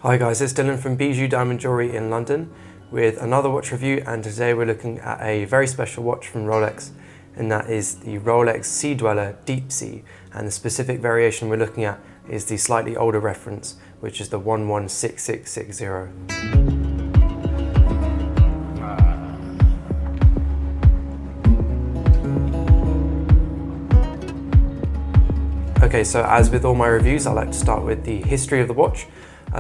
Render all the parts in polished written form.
Hi guys, it's Dylan from Bijou Diamond Jewellery in London with another watch review, and today we're looking at a very special watch from Rolex, and that is the Rolex Sea-Dweller Deepsea, and the specific variation we're looking at is the slightly older reference, which is the 116660. Okay, so as with all my reviews, I like to start with the history of the watch.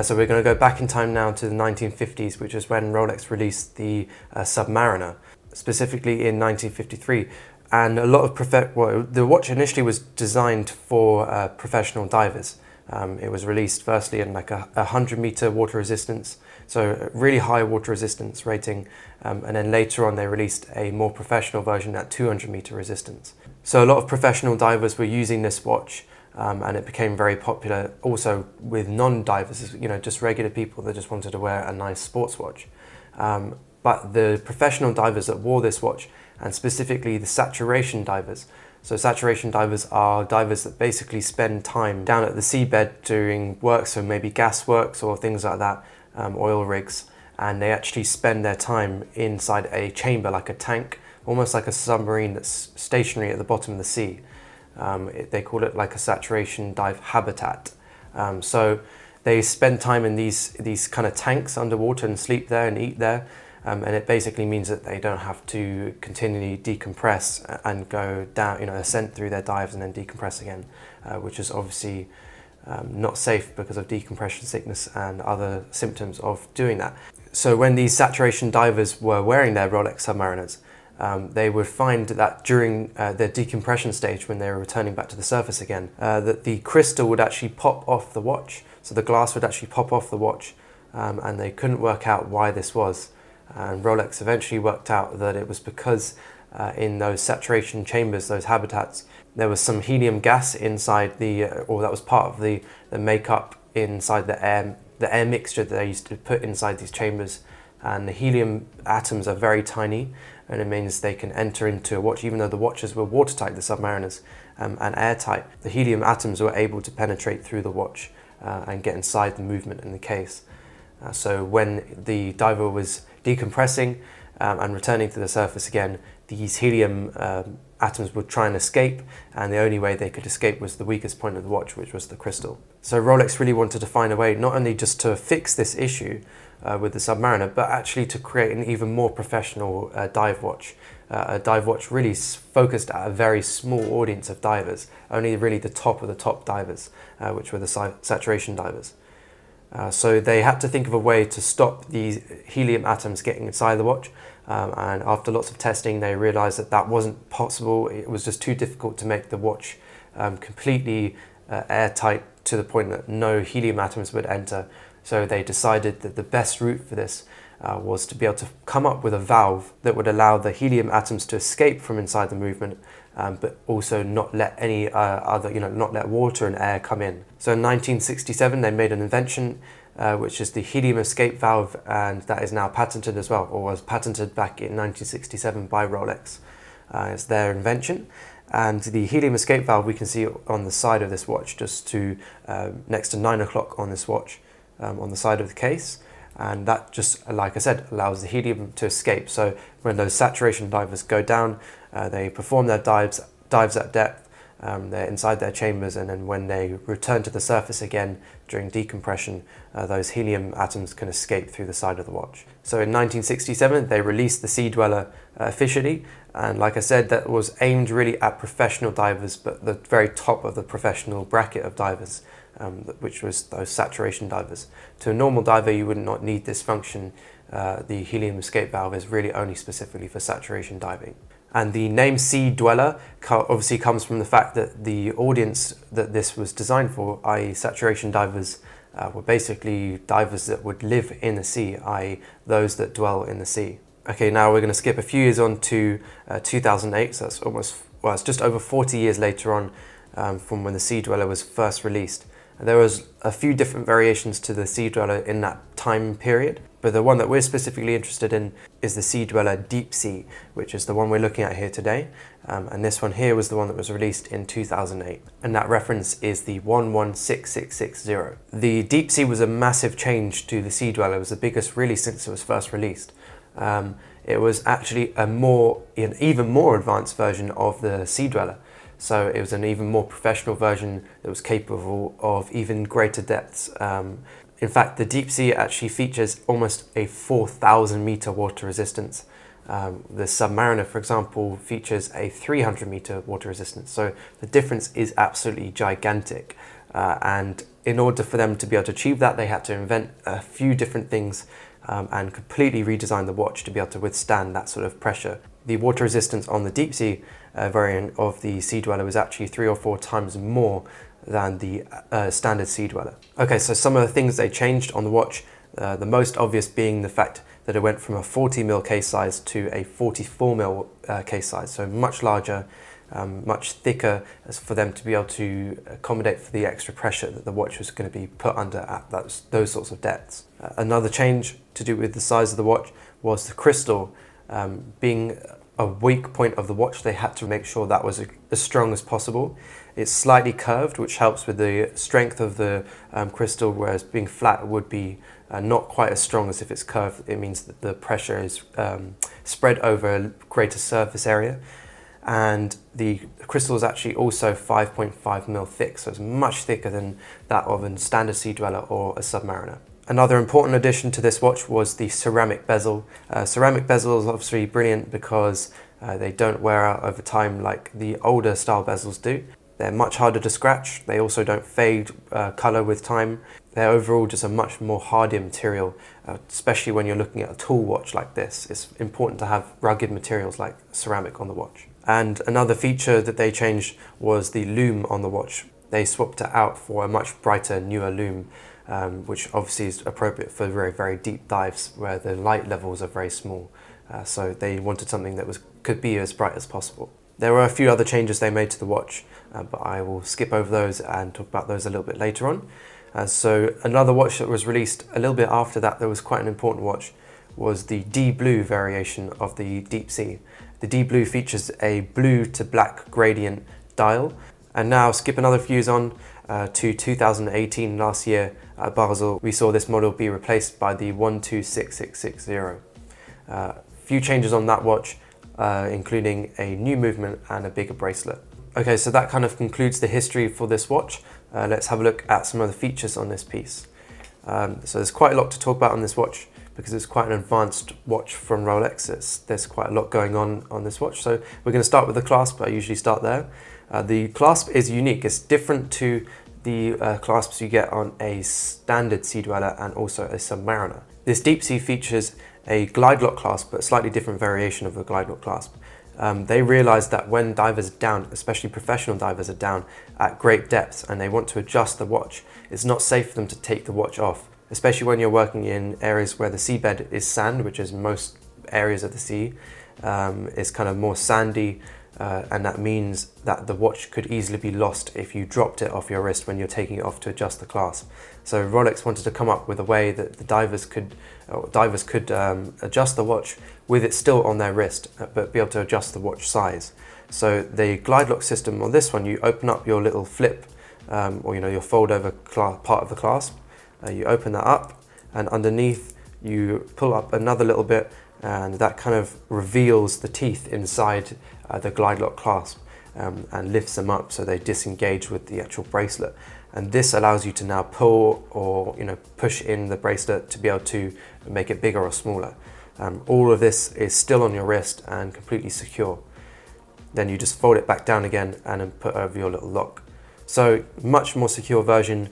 So we're going to go back in time now to the 1950s, which is when Rolex released the Submariner, specifically in 1953. And a lot of the watch initially was designed for professional divers. It was released firstly in like a 100-meter water resistance, so really high water resistance rating, and then later on they released a more professional version at 200-meter resistance. So a lot of professional divers were using this watch. And it became very popular also with non-divers, you know, just regular people that just wanted to wear a nice sports watch. But the professional divers that wore this watch, and specifically the saturation divers. So saturation divers are divers that basically spend time down at the seabed doing work, so maybe gas works or things like that, oil rigs, and they actually spend their time inside a chamber, like a tank, almost like a submarine that's stationary at the bottom of the sea. They call it like a saturation dive habitat. So they spend time in these kind of tanks underwater and sleep there and eat there. And it basically means that they don't have to continually decompress and go down, you know, ascend through their dives and then decompress again, which is obviously not safe because of decompression sickness and other symptoms of doing that. So when these saturation divers were wearing their Rolex Submariners, they would find that during their decompression stage, when they were returning back to the surface again, that the crystal would actually pop off the watch. So the glass would actually pop off the watch, and they couldn't work out why this was. And Rolex eventually worked out that it was because in those saturation chambers, those habitats, there was some helium gas inside or that was part of the makeup inside the air mixture that they used to put inside these chambers. And the helium atoms are very tiny, and it means they can enter into a watch, even though the watches were watertight, the Submariners, and airtight. The helium atoms were able to penetrate through the watch and get inside the movement in the case. So when the diver was decompressing and returning to the surface again, these helium atoms would try and escape, and the only way they could escape was the weakest point of the watch, which was the crystal. So Rolex really wanted to find a way not only just to fix this issue with the Submariner, but actually to create an even more professional dive watch. A dive watch really focused at a very small audience of divers, only really the top of the top divers, which were the saturation divers. So they had to think of a way to stop these helium atoms getting inside the watch, and after lots of testing they realized that that wasn't possible. It was just too difficult to make the watch completely airtight to the point that no helium atoms would enter. So they decided that the best route for this was to be able to come up with a valve that would allow the helium atoms to escape from inside the movement, but also not let any not let water and air come in. So in 1967 they made an invention which is the helium escape valve, and that is now patented as well, or was patented back in 1967 by Rolex. It's their invention. And the helium escape valve we can see on the side of this watch, just to next to 9 o'clock on this watch, on the side of the case, and that just, like I said, allows the helium to escape. So when those saturation divers go down, they perform their dives at depth, they're inside their chambers, and then when they return to the surface again during decompression, those helium atoms can escape through the side of the watch. So in 1967 they released the Sea-Dweller officially, and like I said, that was aimed really at professional divers, but the very top of the professional bracket of divers, which was those saturation divers. To a normal diver you would not need this function. The helium escape valve is really only specifically for saturation diving. And the name Sea-Dweller obviously comes from the fact that the audience that this was designed for, i.e. saturation divers, were basically divers that would live in the sea, i.e. those that dwell in the sea. Okay, now we're going to skip a few years on to 2008, so that's it's just over 40 years later on from when the Sea-Dweller was first released. There was a few different variations to the Sea-Dweller in that time period. But the one that we're specifically interested in is the Sea-Dweller Deepsea, which is the one we're looking at here today. And this one here was the one that was released in 2008. And that reference is the 116660. The Deepsea was a massive change to the Sea-Dweller. It was the biggest really since it was first released. It was actually an even more advanced version of the Sea-Dweller. So it was an even more professional version that was capable of even greater depths. In fact, the Deepsea actually features almost a 4,000 meter water resistance. The Submariner, for example, features a 300 meter water resistance. So the difference is absolutely gigantic. And in order for them to be able to achieve that, they had to invent a few different things and completely redesign the watch to be able to withstand that sort of pressure. The water resistance on the Deepsea variant of the Sea-Dweller was actually 3 or 4 times more than the standard Sea-Dweller. Okay, so some of the things they changed on the watch, the most obvious being the fact that it went from a 40mm case size to a 44mm case size, so much larger, much thicker, as for them to be able to accommodate for the extra pressure that the watch was going to be put under at those sorts of depths. Another change to do with the size of the watch was the crystal. Being a weak point of the watch, they had to make sure that was as strong as possible. It's slightly curved, which helps with the strength of the crystal, whereas being flat would be not quite as strong as if it's curved. It means that the pressure is spread over a greater surface area. And the crystal is actually also 5.5mm thick, so it's much thicker than that of a standard Sea-Dweller or a Submariner. Another important addition to this watch was the ceramic bezel. Ceramic bezel is obviously brilliant because they don't wear out over time like the older style bezels do. They're much harder to scratch. They also don't fade color with time. They're overall just a much more hardier material, especially when you're looking at a tall watch like this. It's important to have rugged materials like ceramic on the watch. And another feature that they changed was the lume on the watch. They swapped it out for a much brighter, newer lume, which obviously is appropriate for very, very deep dives where the light levels are very small. So they wanted something that could be as bright as possible. There were a few other changes they made to the watch, but I will skip over those and talk about those a little bit later on. So another watch that was released a little bit after that was quite an important watch was the D-Blue variation of the Deepsea. The D-Blue features a blue to black gradient dial. And now skip another few years on to 2018, last year at Basel, we saw this model be replaced by the 126660. Few changes on that watch, including a new movement and a bigger bracelet. Okay, so that kind of concludes the history for this watch. Let's have a look at some of the features on this piece. So there's quite a lot to talk about on this watch because it's quite an advanced watch from Rolex. There's quite a lot going on this watch. So we're going to start with the clasp. I usually start there. The clasp is unique. It's different to the clasps you get on a standard Sea-Dweller and also a Submariner. This Deepsea features a glide lock clasp, but a slightly different variation of a glide lock clasp. They realized that when divers are down, especially professional divers are down at great depths and they want to adjust the watch, it's not safe for them to take the watch off, especially when you're working in areas where the seabed is sand, which is most areas of the sea. It's kind of more sandy, and that means that the watch could easily be lost if you dropped it off your wrist when you're taking it off to adjust the clasp. So Rolex wanted to come up with a way that the divers could adjust the watch with it still on their wrist, but be able to adjust the watch size. So the glide lock system on this one, you open up your little flip, or your fold over part of the clasp. You open that up, and underneath you pull up another little bit, and that kind of reveals the teeth inside the glide lock clasp and lifts them up so they disengage with the actual bracelet. And this allows you to now pull or push in the bracelet to be able to make it bigger or smaller. All of this is still on your wrist and completely secure. Then you just fold it back down again and then put over your little lock. So much more secure version,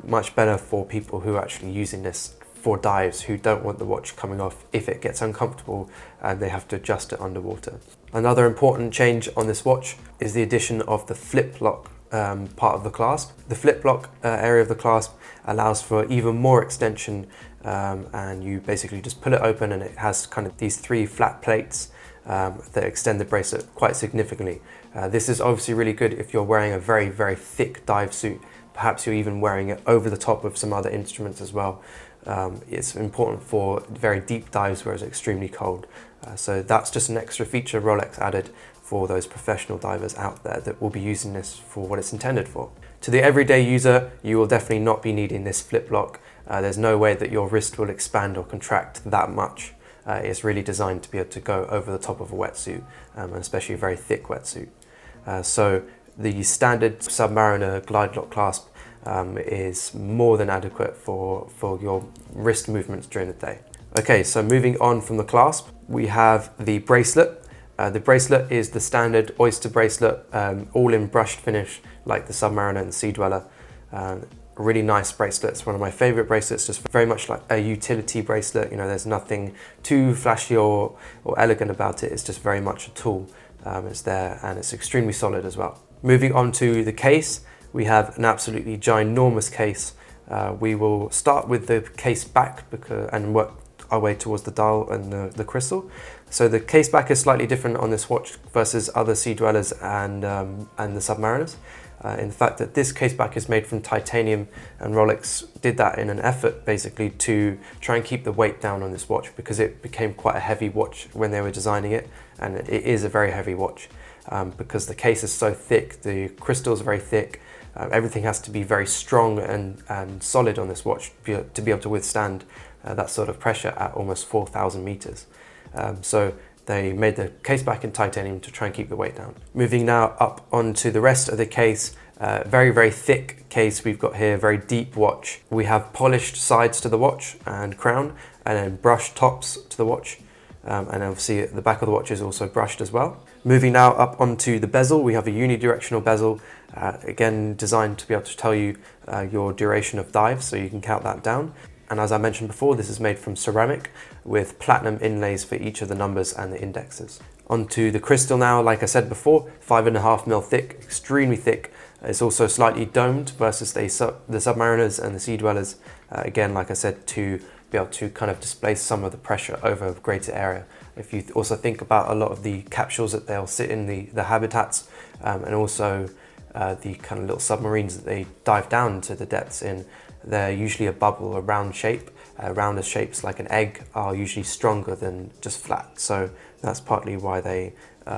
much better for people who are actually using this for dives, who don't want the watch coming off if it gets uncomfortable and they have to adjust it underwater. Another important change on this watch is the addition of the flip lock part of the clasp. The flip lock area of the clasp allows for even more extension, and you basically just pull it open and it has kind of these 3 flat plates that extend the bracelet quite significantly. This is obviously really good if you're wearing a very, very thick dive suit, perhaps you're even wearing it over the top of some other instruments as well. It's important for very deep dives where it's extremely cold. So that's just an extra feature Rolex added for those professional divers out there that will be using this for what it's intended for. To the everyday user, you will definitely not be needing this flip lock. There's no way that your wrist will expand or contract that much. It's really designed to be able to go over the top of a wetsuit, and especially a very thick wetsuit. So the standard Submariner glide lock clasp is more than adequate for your wrist movements during the day. Okay, so moving on from the clasp, we have the bracelet. The bracelet is the standard oyster bracelet, all in brushed finish like the Submariner and the Sea-Dweller. Really nice bracelet. It's one of my favorite bracelets, just very much like a utility bracelet. You know, there's nothing too flashy or elegant about it. It's just very much a tool. It's there and it's extremely solid as well. Moving on to the case, we have an absolutely ginormous case. We will start with the case back and work our way towards the dial and the crystal. So the case back is slightly different on this watch versus other Sea-Dwellers and the Submariners. In the fact that this case back is made from titanium, and Rolex did that in an effort basically to try and keep the weight down on this watch, because it became quite a heavy watch when they were designing it, and it is a very heavy watch because the case is so thick, the crystals are very thick, everything has to be very strong and solid on this watch to be able to withstand that sort of pressure at almost 4,000 meters. So they made the case back in titanium to try and keep the weight down. Moving now up onto the rest of the case, very, very thick case we've got here, very deep watch. We have polished sides to the watch and crown, and then brushed tops to the watch. And obviously the back of the watch is also brushed as well. Moving now up onto the bezel, we have a unidirectional bezel, again designed to be able to tell you your duration of dive, so you can count that down. And as I mentioned before, this is made from ceramic with platinum inlays for each of the numbers and the indexes. Onto the crystal now, like I said before, 5.5mm thick, extremely thick. It's also slightly domed versus the Submariners and the Sea-Dwellers. Again, like I said, to be able to kind of displace some of the pressure over a greater area. If you also think about a lot of the capsules that they'll sit in, the habitats, and also the kind of little submarines that they dive down to the depths in, they're usually a bubble, a round shape. Rounder shapes like an egg are usually stronger than just flat. So that's partly why they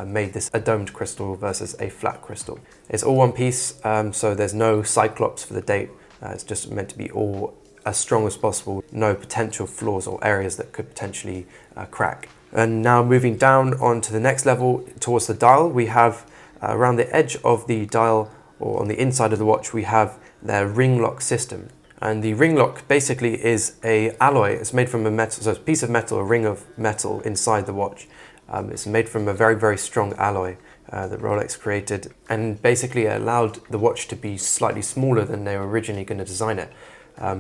made this a domed crystal versus a flat crystal. It's all one piece, so there's no cyclops for the date. It's just meant to be all as strong as possible. No potential flaws or areas that could potentially crack. And now moving down onto the next level towards the dial, we have around the edge of the dial, or on the inside of the watch, we have their ring lock system. And the ring lock basically is a alloy. It's made from a metal, so it's a piece of metal, a ring of metal inside the watch. It's made from a very, very strong alloy that Rolex created, and basically allowed the watch to be slightly smaller than they were originally going to design it,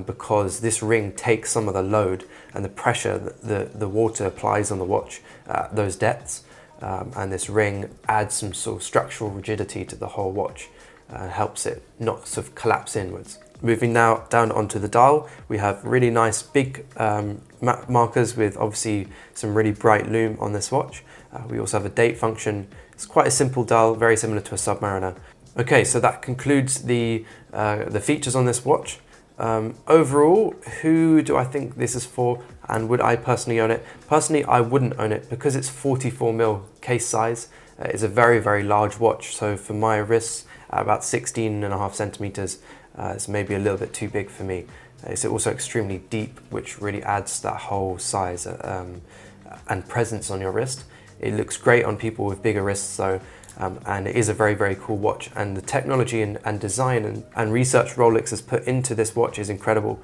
because this ring takes some of the load and the pressure that the water applies on the watch at those depths. And this ring adds some sort of structural rigidity to the whole watch, helps it not sort of collapse inwards. Moving now down onto the dial, we have really nice big markers with obviously some really bright lume on this watch. We also have a date function. It's quite a simple dial, very similar to a Submariner. Okay, so that concludes the features on this watch. Overall, who do I think this is for, and would I personally own it? Personally, I wouldn't own it because it's 44mm case size. It's a very, very large watch. So for my wrists, about 16.5 centimeters, it's maybe a little bit too big for me. It's also extremely deep, which really adds that whole size and presence on your wrist. It looks great on people with bigger wrists though, and it is a very, very cool watch. And the technology and design and research Rolex has put into this watch is incredible.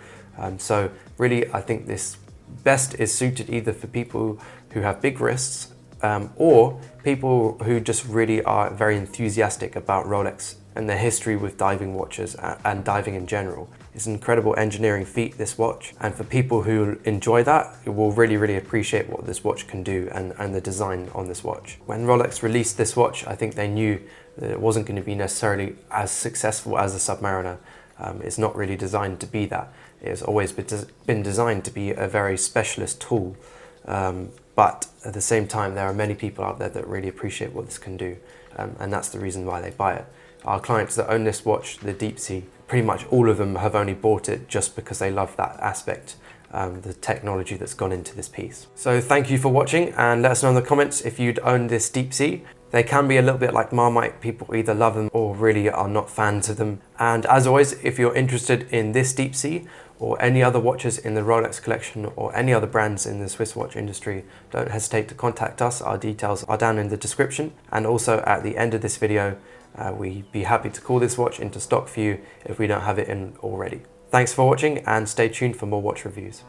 So really, I think this best is suited either for people who have big wrists or people who just really are very enthusiastic about Rolex and their history with diving watches and diving in general. It's an incredible engineering feat, this watch, and for people who enjoy that, it will really, really appreciate what this watch can do and the design on this watch. When Rolex released this watch, I think they knew that it wasn't going to be necessarily as successful as the Submariner. It's not really designed to be that. It's always been designed to be a very specialist tool, but at the same time, there are many people out there that really appreciate what this can do, and that's the reason why they buy it. Our clients that own this watch, the Deepsea, pretty much all of them have only bought it just because they love that aspect, the technology that's gone into this piece. So thank you for watching, and let us know in the comments if you'd own this Deepsea. They can be a little bit like Marmite, people either love them or really are not fans of them. And as always, if you're interested in this Deepsea or any other watches in the Rolex collection or any other brands in the Swiss watch industry, don't hesitate to contact us. Our details are down in the description, and also at the end of this video, we'd be happy to call this watch into stock for you if we don't have it in already. Thanks for watching, and stay tuned for more watch reviews.